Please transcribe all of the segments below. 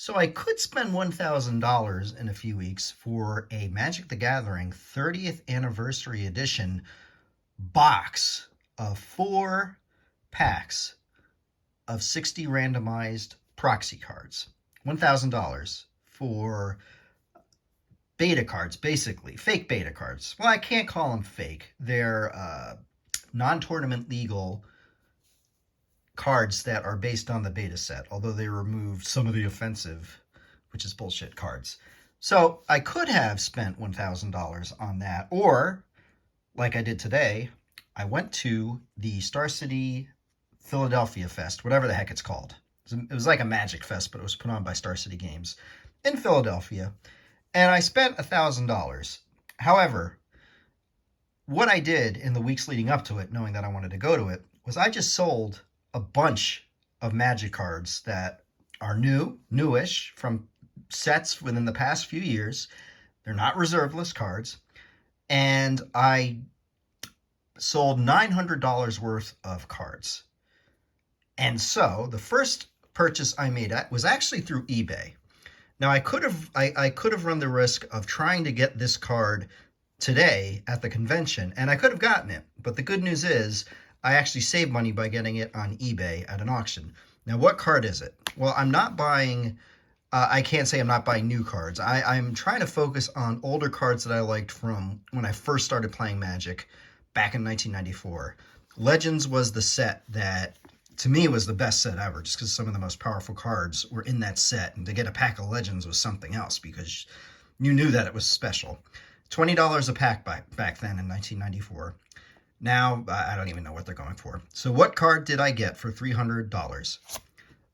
So I could spend $1,000 in a few weeks for a Magic the Gathering 30th anniversary edition box of 4 packs of 60 randomized proxy cards. $1,000 for beta cards, basically. Fake beta cards. Well, I can't call them fake. They're non-tournament legal cards that are based on the beta set, although they removed some of the offensive, which is bullshit, cards. So I could have spent $1,000 on that, or like I did today, I went to the Star City Philadelphia Fest, whatever the heck it's called. It was like a Magic Fest, but it was put on by Star City Games in Philadelphia, and I spent $1,000. However, what I did in the weeks leading up to it, knowing that I wanted to go to it, was I just sold a bunch of Magic cards that are newish, from sets within the past few years. They're not reserve list cards. And I sold $900 worth of cards. And so the first purchase I made was actually through eBay. Now I could have run the risk of trying to get this card today at the convention, and I could have gotten it. But the good news is I actually saved money by getting it on eBay at an auction. Now, what card is it? Well, I'm not buying, I can't say I'm not buying new cards. I'm trying to focus on older cards that I liked from when I first started playing Magic back in 1994. Legends was the set that, to me, was the best set ever, just because some of the most powerful cards were in that set. And to get a pack of Legends was something else, because you knew that it was special. $20 a pack back then in 1994. Now, I don't even know what they're going for. So what card did I get for $300?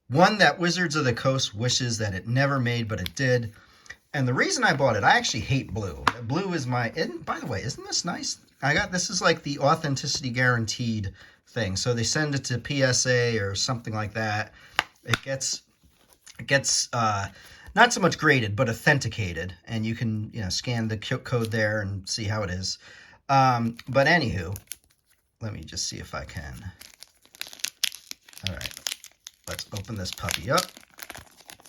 One that Wizards of the Coast wishes that it never made, but it did. And the reason I bought it, I actually hate blue. Blue is my, and by the way, isn't this nice? This is like the authenticity guaranteed thing. So they send it to PSA or something like that. It gets not so much graded, but authenticated. And you can, scan the code there and see how it is. But anywho, let me just see if I can. All right, let's open this puppy up,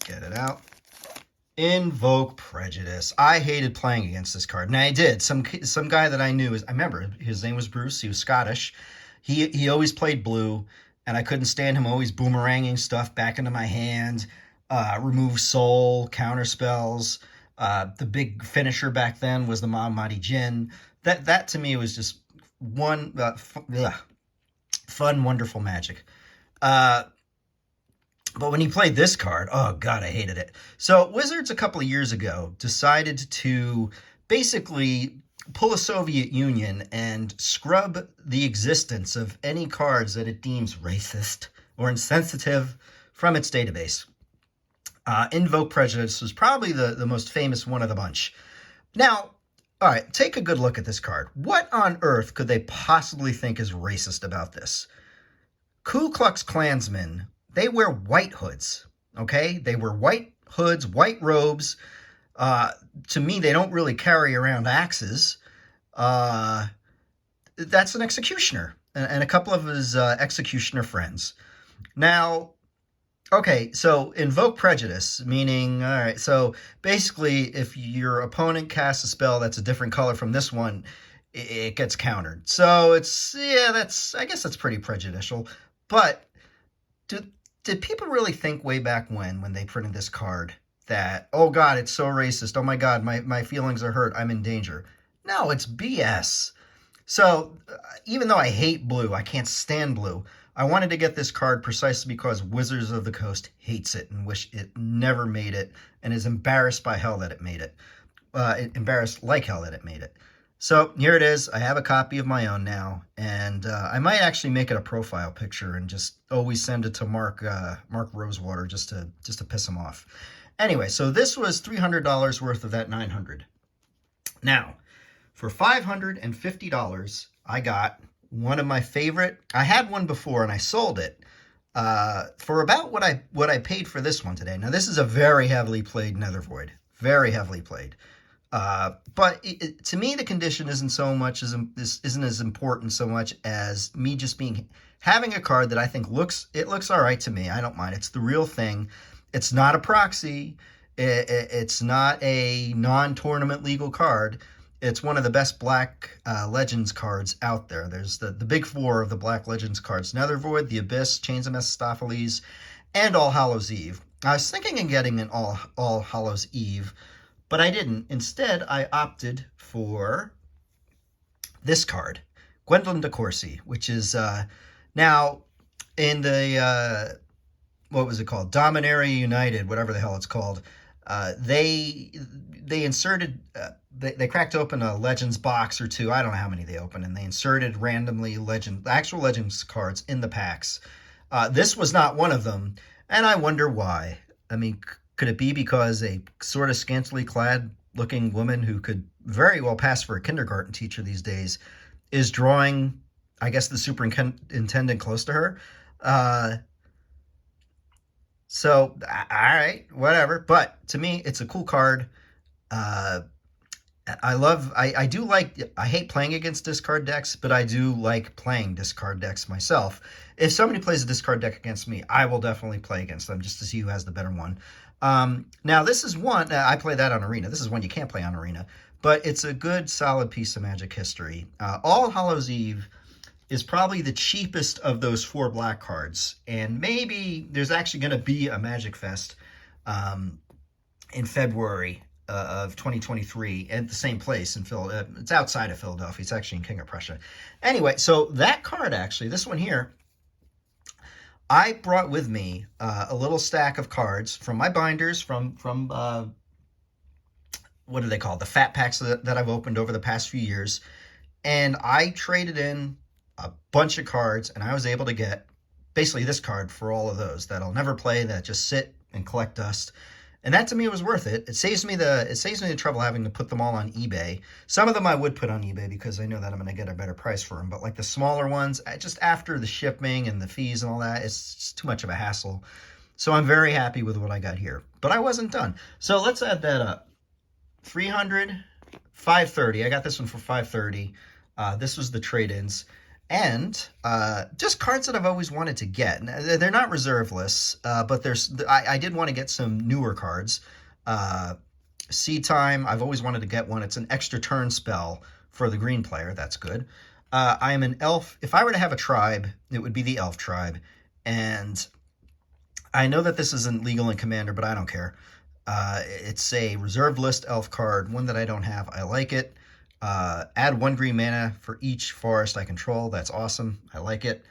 get it out. Invoke Prejudice. I hated playing against this card. Now I did. Some guy that I knew, I remember his name was Bruce. He was Scottish. He always played blue, and I couldn't stand him always boomeranging stuff back into my hand. Remove soul, counter spells. The big finisher back then was the Mahmadi Jinn. That to me was just one fun, wonderful Magic. But when he played this card, oh God, I hated it. So Wizards a couple of years ago decided to basically pull a Soviet Union and scrub the existence of any cards that it deems racist or insensitive from its database. Invoke Prejudice was probably the most famous one of the bunch. Now, all right, take a good look at this card. What on earth could they possibly think is racist about this? Ku Klux Klansmen, they wear white hoods, okay? They wear white hoods, white robes. To me, they don't really carry around axes. That's an executioner and a couple of his executioner friends. Now, okay, so Invoke Prejudice, meaning, all right, so basically if your opponent casts a spell that's a different color from this one, it gets countered. So I guess that's pretty prejudicial. But did people really think way back when they printed this card that, oh God, it's so racist, oh my God, my feelings are hurt, I'm in danger? No, it's BS. So even though I hate blue, I can't stand blue, I wanted to get this card precisely because Wizards of the Coast hates it and wish it never made it, and is embarrassed by hell that it made it. Embarrassed like hell that it made it. So here it is. I have a copy of my own now, and I might actually make it a profile picture and just always send it to Mark Rosewater just to piss him off. Anyway, so this was $300 worth of that $900. Now, for $550, I got one of my favorite. I had one before and I sold it for about what I paid for this one today. Now this is a very heavily played Nethervoid, very heavily played. But to me, the condition isn't as important so much as me just having a card that I think looks all right to me. I don't mind. It's the real thing. It's not a proxy. It's not a non-tournament legal card. It's one of the best Black Legends cards out there. There's the big four of the Black Legends cards: Nethervoid, the Abyss, Chains of Mephistopheles, and All Hallows Eve. I was thinking of getting an All Hallows Eve, but I didn't. Instead, I opted for this card, Gwendolyn de Courcy, which is now in the what was it called? Dominaria United, whatever the hell it's called. They inserted they cracked open a Legends box or two. I don't know how many they opened, and they inserted randomly actual Legends cards in the packs. This was not one of them, and I wonder why. I mean, could it be because a sort of scantily clad looking woman who could very well pass for a kindergarten teacher these days is drawing, I guess, the superintendent close to her? So, all right, whatever. But to me, it's a cool card. I do like, I hate playing against discard decks, but I do like playing discard decks myself. If somebody plays a discard deck against me, I will definitely play against them just to see who has the better one. Now, this is one, I play that on Arena. This is one you can't play on Arena, but it's a good, solid piece of Magic history. All Hallows Eve is probably the cheapest of those four black cards. And maybe there's actually going to be a Magic Fest in February of 2023 at the same place in Philadelphia. It's outside of Philadelphia. It's actually in King of Prussia. Anyway, so that card actually, this one here, I brought with me a little stack of cards from my binders from what do they call it? The fat packs that I've opened over the past few years. And I traded in a bunch of cards, and I was able to get basically this card for all of those that I'll never play, that just sit and collect dust. And that to me was worth it. It saves me the trouble having to put them all on eBay. Some of them I would put on eBay because I know that I'm going to get a better price for them. But like the smaller ones, just after the shipping and the fees and all that, it's just too much of a hassle. So I'm very happy with what I got here. But I wasn't done. So let's add that up. 300, 530. I got this one for 530. This was the trade-ins. And just cards that I've always wanted to get. They're not reserve lists, but I did want to get some newer cards. Seed Time, I've always wanted to get one. It's an extra turn spell for the green player. That's good. I am an elf. If I were to have a tribe, it would be the elf tribe. And I know that this isn't legal in Commander, but I don't care. It's a reserve list elf card, one that I don't have. I like it. Add 1 green mana for each forest I control. That's awesome. I like it.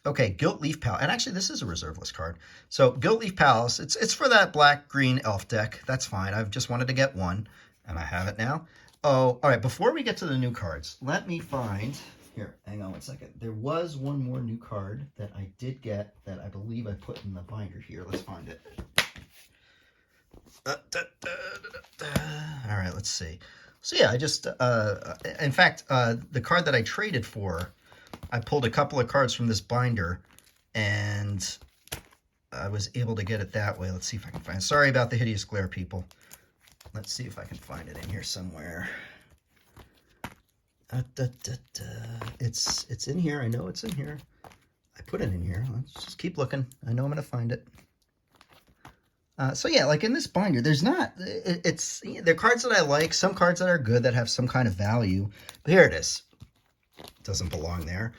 Okay, Gilt Leaf Palace. And actually, this is a reserve list card. So, Gilt Leaf Palace, it's for that black-green elf deck. That's fine. I've just wanted to get one, and I have it now. Oh, all right, before we get to the new cards, let me find... Here, hang on one second. There was one more new card that I did get that I believe I put in the binder here. Let's find it. All right, let's see. So yeah, I just, in fact, the card that I traded for, I pulled a couple of cards from this binder, and I was able to get it that way. Let's see if I can find it. Sorry about the hideous glare, people. Let's see if I can find it in here somewhere. It's in here. I know it's in here. I put it in here. Let's just keep looking. I know I'm going to find it. So yeah, like in this binder, there's not, they're cards that I like, some cards that are good, that have some kind of value. But here it is. It doesn't belong there.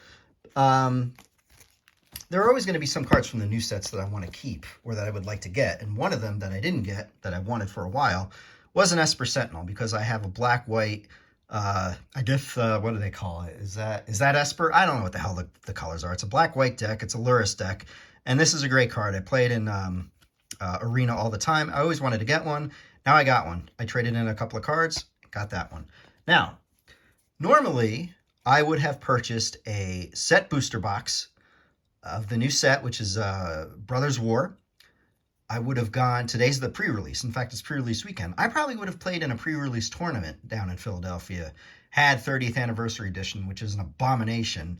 There are always going to be some cards from the new sets that I want to keep, or that I would like to get. And one of them that I didn't get, that I wanted for a while, was an Esper Sentinel, because I have a black-white, I guess, what do they call it? Is that Esper? I don't know what the hell the colors are. It's a black-white deck. It's a Luris deck. And this is a great card. I play it in Arena all the time. I always wanted to get one. Now I got one. I traded in a couple of cards, got that one. Now, normally I would have purchased a set booster box of the new set, which is Brothers War. I would have gone, today's the pre-release. In fact, it's pre-release weekend. I probably would have played in a pre-release tournament down in Philadelphia, had 30th Anniversary Edition, which is an abomination,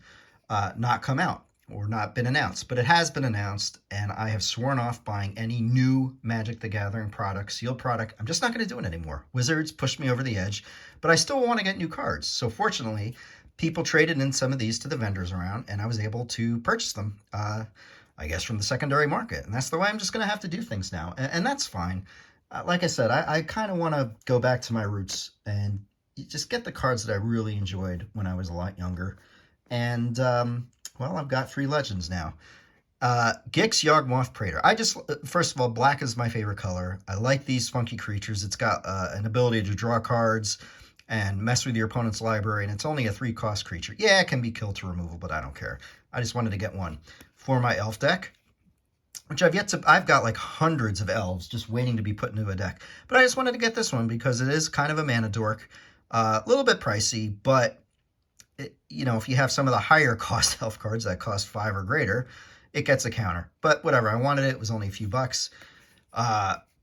not come out or not been announced. But it has been announced, and I have sworn off buying any new Magic the Gathering product, sealed product. I'm just not going to do it anymore. Wizards pushed me over the edge, but I still want to get new cards. So fortunately, people traded in some of these to the vendors around, and I was able to purchase them. I guess, from the secondary market. And that's the way I'm just going to have to do things now. And that's fine. Like I said, I kind of want to go back to my roots and just get the cards that I really enjoyed when I was a lot younger. And, well, I've got 3 legends now. Gix Yawgmoth Praetor. First of all, black is my favorite color. I like these funky creatures. It's got an ability to draw cards and mess with your opponent's library, and it's only a 3-cost creature. Yeah, it can be killed to removal, but I don't care. I just wanted to get one for my elf deck, which I've got like hundreds of elves just waiting to be put into a deck. But I just wanted to get this one because it is kind of a mana dork. A little bit pricey, but if you have some of the higher cost elf cards that cost 5 or greater, it gets a counter. But whatever, I wanted it. It was only a few bucks.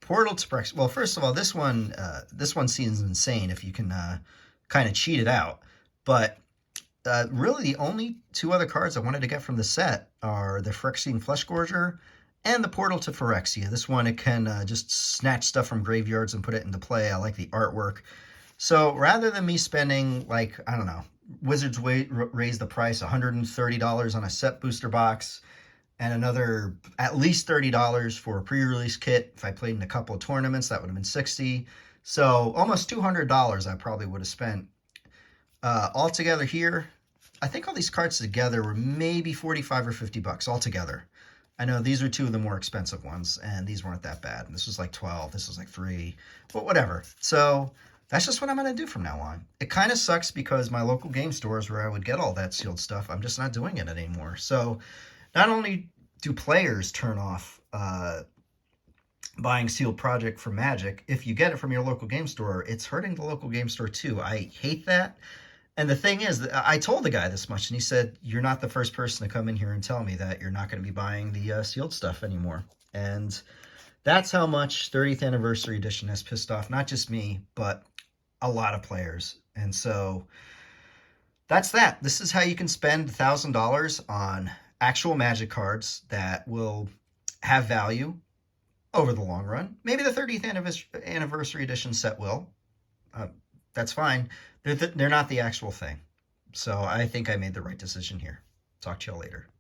Portal to Proxy. Well, first of all, this one seems insane if you can kind of cheat it out. But really, the only 2 other cards I wanted to get from the set are the Phyrexian Fleshgorger and the Portal to Phyrexia. This one, it can just snatch stuff from graveyards and put it into play. I like the artwork. So rather than me spending, like, I don't know, Wizards raised the price $130 on a set booster box, and another at least $30 for a pre-release kit. If I played in a couple of tournaments, that would have been $60. So almost $200 I probably would have spent. Altogether here, I think all these cards together were maybe 45 or 50 bucks altogether. I know these are 2 of the more expensive ones, and these weren't that bad. This was like 12, this was like 3, but whatever. So that's just what I'm going to do from now on. It kind of sucks because my local game stores where I would get all that sealed stuff, I'm just not doing it anymore. So not only do players turn off buying sealed product from Magic, if you get it from your local game store, it's hurting the local game store too. I hate that. And the thing is, I told the guy this much, and he said, you're not the first person to come in here and tell me that you're not going to be buying the sealed stuff anymore. And that's how much 30th Anniversary Edition has pissed off not just me, but a lot of players. And so that's that. This is how you can spend $1,000 on actual Magic cards that will have value over the long run. Maybe the 30th Anniversary Edition set will. That's fine. They're not the actual thing. So I think I made the right decision here. Talk to y'all later.